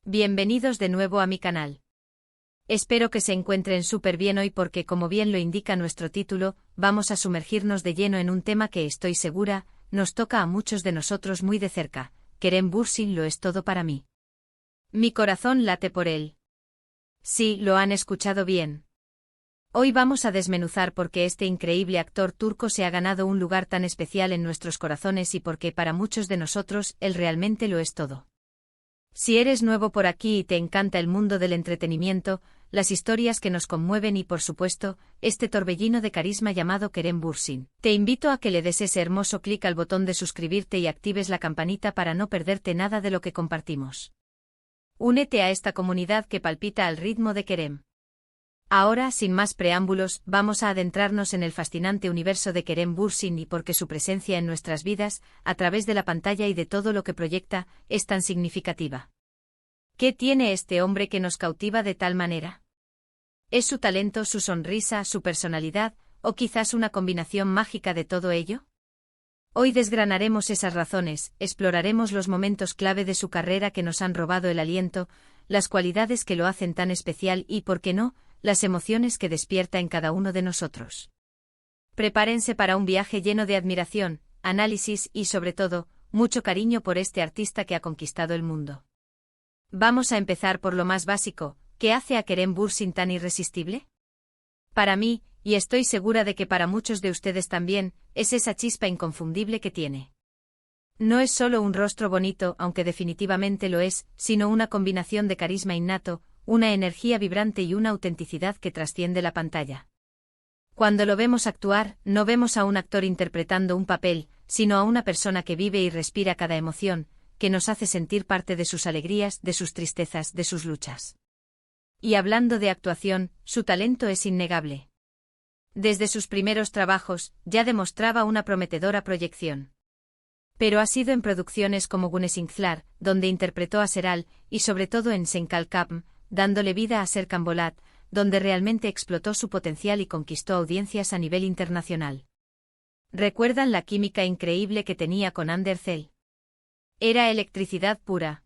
Bienvenidos de nuevo a mi canal. Espero que se encuentren súper bien hoy porque, como bien lo indica nuestro título, vamos a sumergirnos de lleno en un tema que estoy segura, nos toca a muchos de nosotros muy de cerca. Kerem Bürsin lo es todo para mí. Mi corazón late por él. Sí, lo han escuchado bien. Hoy vamos a desmenuzar por qué este increíble actor turco se ha ganado un lugar tan especial en nuestros corazones y por qué para muchos de nosotros él realmente lo es todo. Si eres nuevo por aquí y te encanta el mundo del entretenimiento, las historias que nos conmueven y, por supuesto, este torbellino de carisma llamado Kerem Bürsin, te invito a que le des ese hermoso clic al botón de suscribirte y actives la campanita para no perderte nada de lo que compartimos. Únete a esta comunidad que palpita al ritmo de Kerem. Ahora, sin más preámbulos, vamos a adentrarnos en el fascinante universo de Kerem Bürsin y por qué su presencia en nuestras vidas, a través de la pantalla y de todo lo que proyecta, es tan significativa. ¿Qué tiene este hombre que nos cautiva de tal manera? ¿Es su talento, su sonrisa, su personalidad, o quizás una combinación mágica de todo ello? Hoy desgranaremos esas razones, exploraremos los momentos clave de su carrera que nos han robado el aliento, las cualidades que lo hacen tan especial y, ¿por qué no?, las emociones que despierta en cada uno de nosotros. Prepárense para un viaje lleno de admiración, análisis y, sobre todo, mucho cariño por este artista que ha conquistado el mundo. Vamos a empezar por lo más básico. ¿Qué hace a Kerem Bürsin tan irresistible? Para mí, y estoy segura de que para muchos de ustedes también, es esa chispa inconfundible que tiene. No es solo un rostro bonito, aunque definitivamente lo es, sino una combinación de carisma innato, una energía vibrante y una autenticidad que trasciende la pantalla. Cuando lo vemos actuar, no vemos a un actor interpretando un papel, sino a una persona que vive y respira cada emoción, que nos hace sentir parte de sus alegrías, de sus tristezas, de sus luchas. Y hablando de actuación, su talento es innegable. Desde sus primeros trabajos, ya demostraba una prometedora proyección. Pero ha sido en producciones como Güneşinkler, donde interpretó a Seral, y sobre todo en Sen Kalkam, dándole vida a Serkan Bolat, donde realmente explotó su potencial y conquistó audiencias a nivel internacional. ¿Recuerdan la química increíble que tenía con Hande Erçel? Era electricidad pura.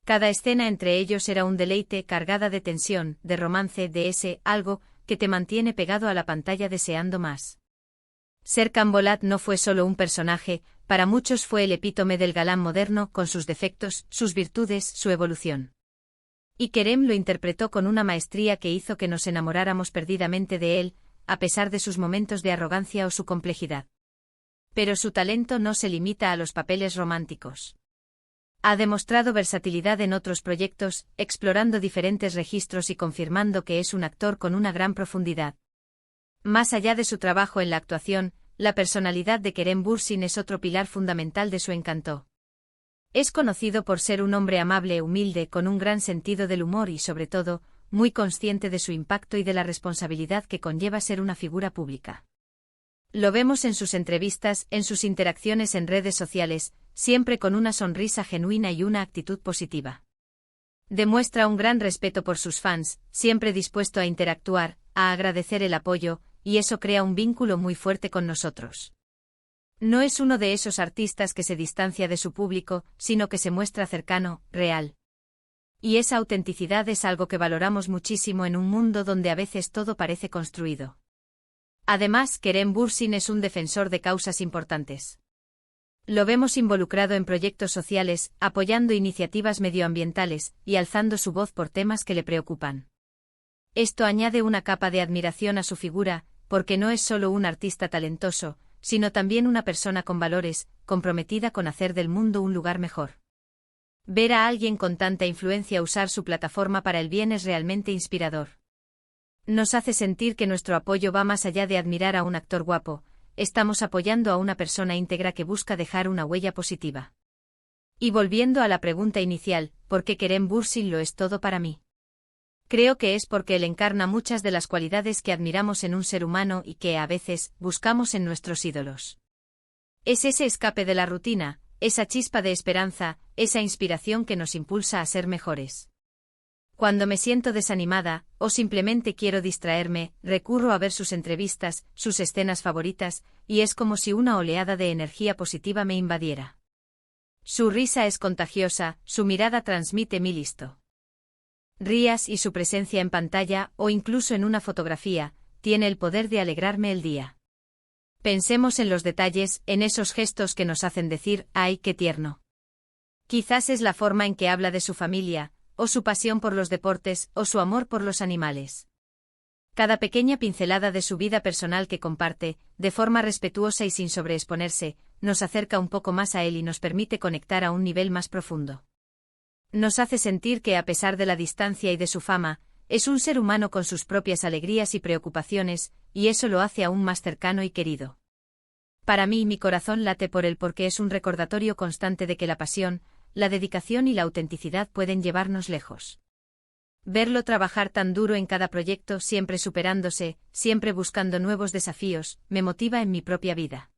Cada escena entre ellos era un deleite, cargada de tensión, de romance, de ese algo que te mantiene pegado a la pantalla deseando más. Serkan Bolat no fue solo un personaje, para muchos fue el epítome del galán moderno, con sus defectos, sus virtudes, su evolución. Y Kerem lo interpretó con una maestría que hizo que nos enamoráramos perdidamente de él, a pesar de sus momentos de arrogancia o su complejidad. Pero su talento no se limita a los papeles románticos. Ha demostrado versatilidad en otros proyectos, explorando diferentes registros y confirmando que es un actor con una gran profundidad. Más allá de su trabajo en la actuación, la personalidad de Kerem Bürsin es otro pilar fundamental de su encanto. Es conocido por ser un hombre amable, humilde, con un gran sentido del humor y, sobre todo, muy consciente de su impacto y de la responsabilidad que conlleva ser una figura pública. Lo vemos en sus entrevistas, en sus interacciones en redes sociales, siempre con una sonrisa genuina y una actitud positiva. Demuestra un gran respeto por sus fans, siempre dispuesto a interactuar, a agradecer el apoyo, y eso crea un vínculo muy fuerte con nosotros. No es uno de esos artistas que se distancia de su público, sino que se muestra cercano, real. Y esa autenticidad es algo que valoramos muchísimo en un mundo donde a veces todo parece construido. Además, Kerem Bürsin es un defensor de causas importantes. Lo vemos involucrado en proyectos sociales, apoyando iniciativas medioambientales, y alzando su voz por temas que le preocupan. Esto añade una capa de admiración a su figura, porque no es solo un artista talentoso, sino también una persona con valores, comprometida con hacer del mundo un lugar mejor. Ver a alguien con tanta influencia usar su plataforma para el bien es realmente inspirador. Nos hace sentir que nuestro apoyo va más allá de admirar a un actor guapo, estamos apoyando a una persona íntegra que busca dejar una huella positiva. Y volviendo a la pregunta inicial, ¿por qué Kerem Bürsin lo es todo para mí? Creo que es porque él encarna muchas de las cualidades que admiramos en un ser humano y que, a veces, buscamos en nuestros ídolos. Es ese escape de la rutina, esa chispa de esperanza, esa inspiración que nos impulsa a ser mejores. Cuando me siento desanimada, o simplemente quiero distraerme, recurro a ver sus entrevistas, sus escenas favoritas, y es como si una oleada de energía positiva me invadiera. Su risa es contagiosa, su mirada transmite mi listo. Rías y su presencia en pantalla, o incluso en una fotografía, tiene el poder de alegrarme el día. Pensemos en los detalles, en esos gestos que nos hacen decir, ¡ay, qué tierno! Quizás es la forma en que habla de su familia, o su pasión por los deportes, o su amor por los animales. Cada pequeña pincelada de su vida personal que comparte, de forma respetuosa y sin sobreexponerse, nos acerca un poco más a él y nos permite conectar a un nivel más profundo. Nos hace sentir que a pesar de la distancia y de su fama, es un ser humano con sus propias alegrías y preocupaciones, y eso lo hace aún más cercano y querido. Para mí, mi corazón late por él porque es un recordatorio constante de que la pasión, la dedicación y la autenticidad pueden llevarnos lejos. Verlo trabajar tan duro en cada proyecto, siempre superándose, siempre buscando nuevos desafíos, me motiva en mi propia vida.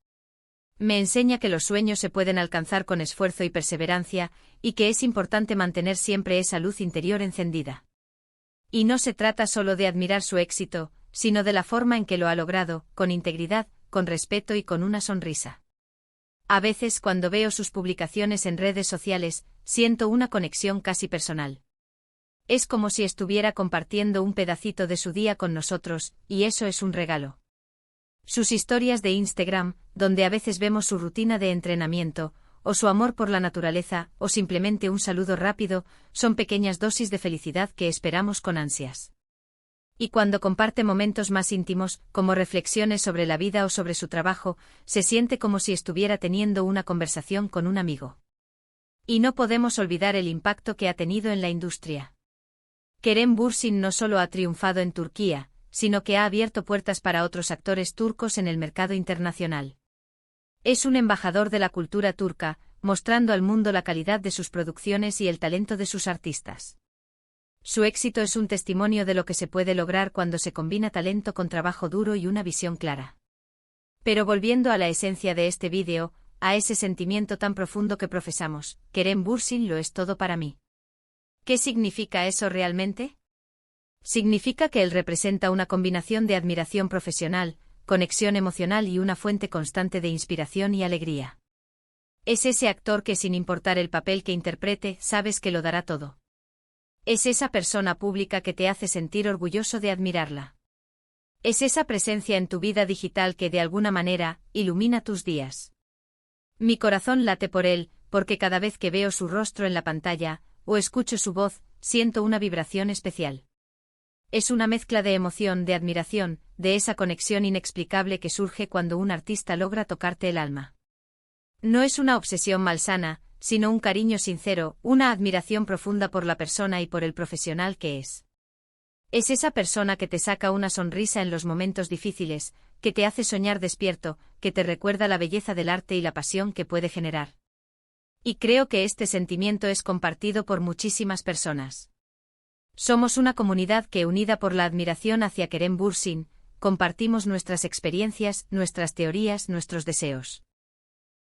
Me enseña que los sueños se pueden alcanzar con esfuerzo y perseverancia, y que es importante mantener siempre esa luz interior encendida. Y no se trata solo de admirar su éxito, sino de la forma en que lo ha logrado, con integridad, con respeto y con una sonrisa. A veces, cuando veo sus publicaciones en redes sociales, siento una conexión casi personal. Es como si estuviera compartiendo un pedacito de su día con nosotros, y eso es un regalo. Sus historias de Instagram, donde a veces vemos su rutina de entrenamiento, o su amor por la naturaleza, o simplemente un saludo rápido, son pequeñas dosis de felicidad que esperamos con ansias. Y cuando comparte momentos más íntimos, como reflexiones sobre la vida o sobre su trabajo, se siente como si estuviera teniendo una conversación con un amigo. Y no podemos olvidar el impacto que ha tenido en la industria. Kerem Bürsin no solo ha triunfado en Turquía, sino que ha abierto puertas para otros actores turcos en el mercado internacional. Es un embajador de la cultura turca, mostrando al mundo la calidad de sus producciones y el talento de sus artistas. Su éxito es un testimonio de lo que se puede lograr cuando se combina talento con trabajo duro y una visión clara. Pero volviendo a la esencia de este vídeo, a ese sentimiento tan profundo que profesamos, Kerem Bürsin lo es todo para mí. ¿Qué significa eso realmente? Significa que él representa una combinación de admiración profesional, conexión emocional y una fuente constante de inspiración y alegría. Es ese actor que, sin importar el papel que interprete, sabes que lo dará todo. Es esa persona pública que te hace sentir orgulloso de admirarla. Es esa presencia en tu vida digital que, de alguna manera, ilumina tus días. Mi corazón late por él, porque cada vez que veo su rostro en la pantalla, o escucho su voz, siento una vibración especial. Es una mezcla de emoción, de admiración, de esa conexión inexplicable que surge cuando un artista logra tocarte el alma. No es una obsesión malsana, sino un cariño sincero, una admiración profunda por la persona y por el profesional que es. Es esa persona que te saca una sonrisa en los momentos difíciles, que te hace soñar despierto, que te recuerda la belleza del arte y la pasión que puede generar. Y creo que este sentimiento es compartido por muchísimas personas. Somos una comunidad que, unida por la admiración hacia Kerem Bürsin, compartimos nuestras experiencias, nuestras teorías, nuestros deseos.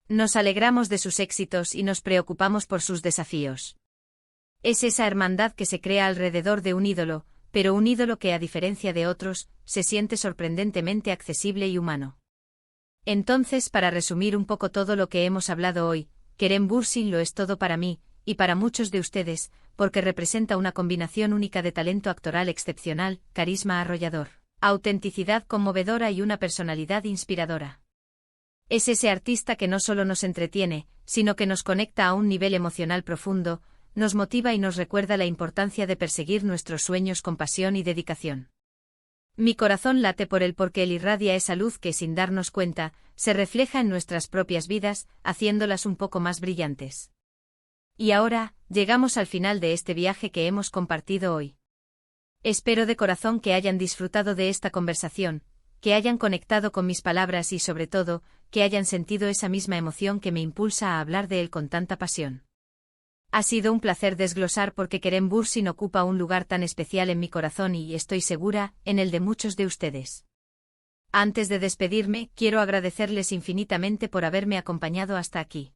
Nos alegramos de sus éxitos y nos preocupamos por sus desafíos. Es esa hermandad que se crea alrededor de un ídolo, pero un ídolo que, a diferencia de otros, se siente sorprendentemente accesible y humano. Entonces, para resumir un poco todo lo que hemos hablado hoy, Kerem Bürsin lo es todo para mí, y para muchos de ustedes, porque representa una combinación única de talento actoral excepcional, carisma arrollador, autenticidad conmovedora y una personalidad inspiradora. Es ese artista que no solo nos entretiene, sino que nos conecta a un nivel emocional profundo, nos motiva y nos recuerda la importancia de perseguir nuestros sueños con pasión y dedicación. Mi corazón late por él porque él irradia esa luz que, sin darnos cuenta, se refleja en nuestras propias vidas, haciéndolas un poco más brillantes. Y ahora, llegamos al final de este viaje que hemos compartido hoy. Espero de corazón que hayan disfrutado de esta conversación, que hayan conectado con mis palabras y, sobre todo, que hayan sentido esa misma emoción que me impulsa a hablar de él con tanta pasión. Ha sido un placer desglosar porque Kerem Bürsin ocupa un lugar tan especial en mi corazón y, estoy segura, en el de muchos de ustedes. Antes de despedirme, quiero agradecerles infinitamente por haberme acompañado hasta aquí.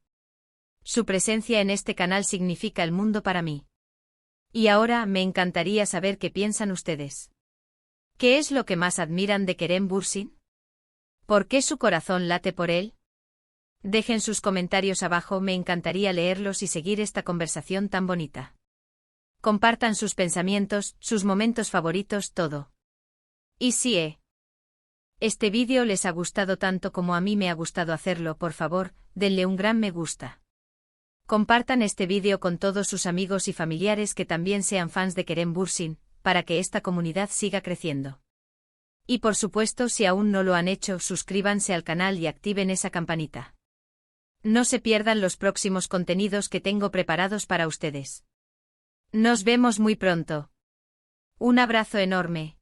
Su presencia en este canal significa el mundo para mí. Y ahora me encantaría saber qué piensan ustedes. ¿Qué es lo que más admiran de Kerem Bürsin? ¿Por qué su corazón late por él? Dejen sus comentarios abajo, me encantaría leerlos y seguir esta conversación tan bonita. Compartan sus pensamientos, sus momentos favoritos, todo. Y si este vídeo les ha gustado tanto como a mí me ha gustado hacerlo, por favor, denle un gran me gusta. Compartan este vídeo con todos sus amigos y familiares que también sean fans de Kerem Bürsin, para que esta comunidad siga creciendo. Y por supuesto, si aún no lo han hecho, suscríbanse al canal y activen esa campanita. No se pierdan los próximos contenidos que tengo preparados para ustedes. Nos vemos muy pronto. Un abrazo enorme.